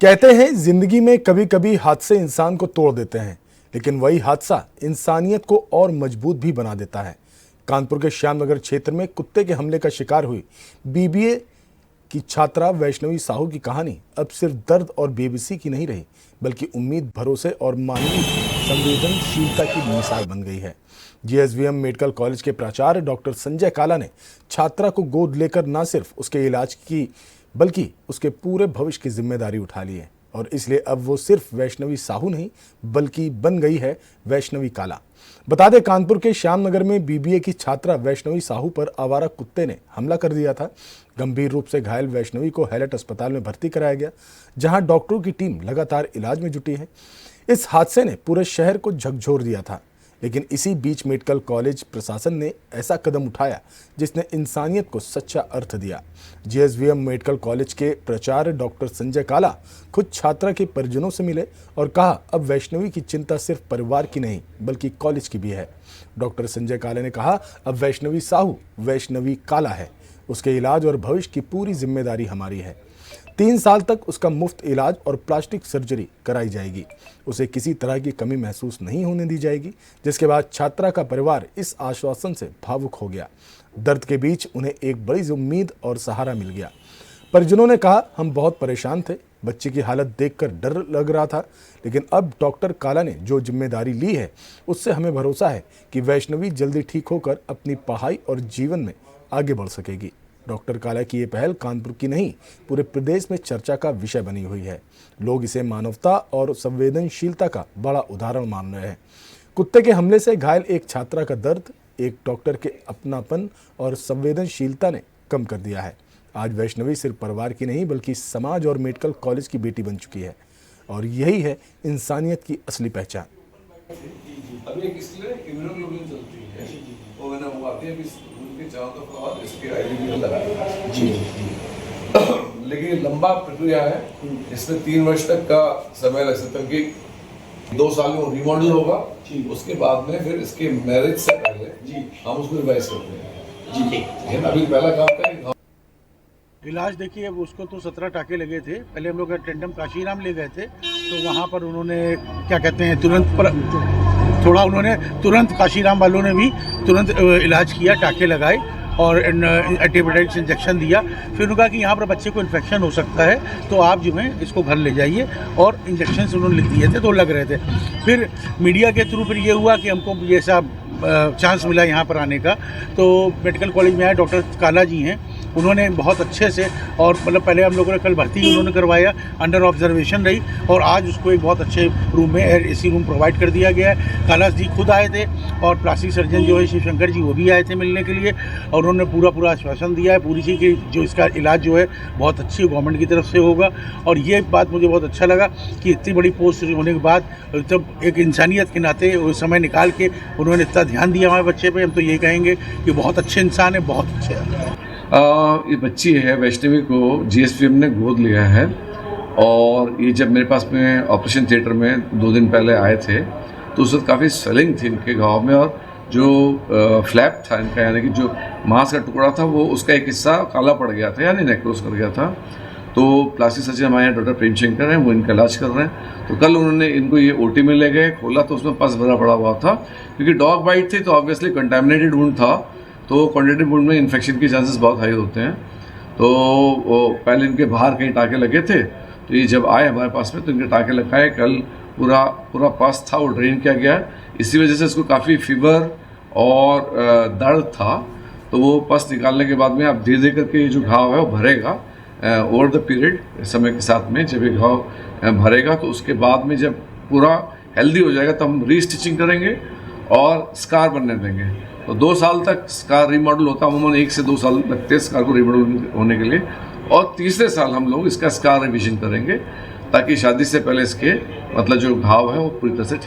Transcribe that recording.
कहते हैं जिंदगी में कभी कभी हादसे इंसान को तोड़ देते हैं, लेकिन वही हादसा इंसानियत को और मजबूत भी बना देता है। कानपुर के श्यामनगर क्षेत्र में कुत्ते के हमले का शिकार हुई बीबीए की छात्रा वैष्णवी साहू की कहानी अब सिर्फ दर्द और बेबसी की नहीं रही, बल्कि उम्मीद, भरोसे और मानवीय संवेदनशीलता की मिसाल बन गई है। जीएसवीएम मेडिकल कॉलेज के प्राचार्य डॉक्टर संजय काला ने छात्रा को गोद लेकर न सिर्फ उसके इलाज की बल्कि उसके पूरे भविष्य की जिम्मेदारी उठा ली है, और इसलिए अब वो सिर्फ वैष्णवी साहू नहीं बल्कि बन गई है वैष्णवी काला। बता दें, कानपुर के श्यामनगर में बीबीए की छात्रा वैष्णवी साहू पर आवारा कुत्ते ने हमला कर दिया था। गंभीर रूप से घायल वैष्णवी को हैलट अस्पताल में भर्ती कराया गया, जहां डॉक्टरों की टीम लगातार इलाज में जुटी है। इस हादसे ने पूरे शहर को झकझोर दिया था, लेकिन इसी बीच मेडिकल कॉलेज प्रशासन ने ऐसा कदम उठाया जिसने इंसानियत को सच्चा अर्थ दिया। जीएसवीएम मेडिकल कॉलेज के प्राचार्य डॉक्टर संजय काला खुद छात्रा के परिजनों से मिले और कहा, अब वैष्णवी की चिंता सिर्फ परिवार की नहीं बल्कि कॉलेज की भी है। डॉक्टर संजय काला ने कहा, अब वैष्णवी साहू वैष्णवी काला है, उसके इलाज और भविष्य की पूरी जिम्मेदारी हमारी है। 3 साल तक उसका मुफ्त इलाज और प्लास्टिक सर्जरी कराई जाएगी। उसे किसी तरह की कमी महसूस नहीं होने दी जाएगी। जिसके बाद छात्रा का परिवार इस आश्वासन से भावुक हो गया। दर्द के बीच उन्हें एक बड़ी उम्मीद और सहारा मिल गया। परिजनों ने कहा, हम बहुत परेशान थे, बच्चे की हालत देखकर डर लग रहा था, लेकिन अब डॉक्टर काला ने जो जिम्मेदारी ली है उससे हमें भरोसा है कि वैष्णवी जल्दी ठीक होकर अपनी पढ़ाई और जीवन में आगे बढ़ सकेगी। डॉक्टर काला की ये पहल कानपुर की नहीं, पूरे प्रदेश में चर्चा का विषय बनी हुई है। लोग इसे मानवता और संवेदनशीलता का बड़ा उदाहरण मान रहे हैं। कुत्ते के हमले से घायल एक छात्रा का दर्द एक डॉक्टर के अपनापन और संवेदनशीलता ने कम कर दिया है। आज वैष्णवी सिर्फ परिवार की नहीं बल्कि समाज और मेडिकल कॉलेज की बेटी बन चुकी है, और यही है इंसानियत की असली पहचान। अभी एक इसलिए इम्यूनोग्लोबुलिन चलती है, वो मैंने वो आती है उनके चारों तरफ और इसके आईवी लगाया जी। लेकिन लंबा प्रक्रिया है, इसमें 3 वर्ष तक का समय लग सकता है कि 2 साल में रिमॉडल होगा, उसके बाद में फिर इसके मैरिज से पहले जी हम उसको रिवाइज करते हैं जी। अभी पहला काम करें इलाज। देखिए, अब उसको तो 17 टाके लगे थे। पहले हम लोग टेंडम काशीराम ले गए थे, तो वहाँ पर उन्होंने क्या कहते हैं तुरंत काशीराम वालों ने भी तुरंत इलाज किया, टाके लगाए और एंटीबायोटिक्स इंजेक्शन दिया। फिर उन्होंने कहा कि यहाँ पर बच्चे को इन्फेक्शन हो सकता है, तो आप जो है इसको घर ले जाइए, और इंजेक्शन उन्होंने लिख दिए थे, तो लग रहे थे। फिर मीडिया के थ्रू फिर ये हुआ कि हमको ये सब चांस मिला यहाँ पर आने का, तो मेडिकल कॉलेज में आए डॉक्टर काला जी हैं, उन्होंने बहुत अच्छे से, और मतलब पहले हम लोगों ने कल भर्ती उन्होंने करवाया, अंडर ऑब्जर्वेशन रही, और आज उसको एक बहुत अच्छे रूम में एसी रूम प्रोवाइड कर दिया गया है। काला जी खुद आए थे, और प्लास्टिक सर्जन जो है शिवशंकर जी वो भी आए थे मिलने के लिए, और उन्होंने पूरा आश्वासन दिया है पूरी सी कि जो इसका इलाज जो है बहुत अच्छी गवर्नमेंट की तरफ से होगा। और ये बात मुझे बहुत अच्छा लगा कि इतनी बड़ी पोस्ट होने के बाद तब एक इंसानियत के नाते वो समय निकाल के उन्होंने इतना ध्यान दिया हमारे बच्चे पे। हम तो ये कहेंगे कि बहुत अच्छे इंसान है, बहुत अच्छे हैं। ये बच्ची है वैष्णवी को जीएसवीएम ने गोद लिया है, और ये जब मेरे पास में ऑपरेशन थिएटर में 2 दिन पहले आए थे तो उस वक्त काफ़ी स्वेलिंग थी इनके घाव में, और जो फ्लैप था इनका, यानी कि जो मांस का टुकड़ा था वो उसका एक हिस्सा काला पड़ गया था, यानी नेक्रोस कर गया था। तो प्लास्टिक सर्जन हमारे यहाँ डॉक्टर प्रेमशंकर हैं, वो इनका इलाज कर रहे हैं। तो कल उन्होंने इनको ये ओटी में ले गए, खोला तो उसमें पस भरा पड़ा हुआ था, क्योंकि डॉग बाइट थी तो ऑब्वियसली कंटामिनेटेड वुंड था, तो कंटामिनेटेड वुंड में इन्फेक्शन के चांसेस बहुत हाई होते हैं। तो वो पहले इनके बाहर कहीं टाके लगे थे, तो ये जब आए हमारे पास में तो इनके टाके लगाए, कल पूरा पस था वो ड्रेन किया गया। इसी वजह से इसको काफ़ी फीवर और दर्द था, तो वो पस निकालने के बाद में आप धीरे धीरे करके ये जो घाव है वो भरेगा ओवर द पीरियड, समय के साथ में जब ये घाव भरेगा तो उसके बाद में जब पूरा हेल्दी हो जाएगा तो हम रीस्टिचिंग करेंगे और स्कार बनने देंगे। तो 2 साल तक स्कार रिमॉडल होता है, अमूमन 1 से 2 साल लगते हैं स्कार को रिमॉडल होने के लिए, और तीसरे साल हम लोग इसका स्कार रिविजन करेंगे ताकि शादी से पहले इसके मतलब जो घाव है वो पूरी तरह से ठीक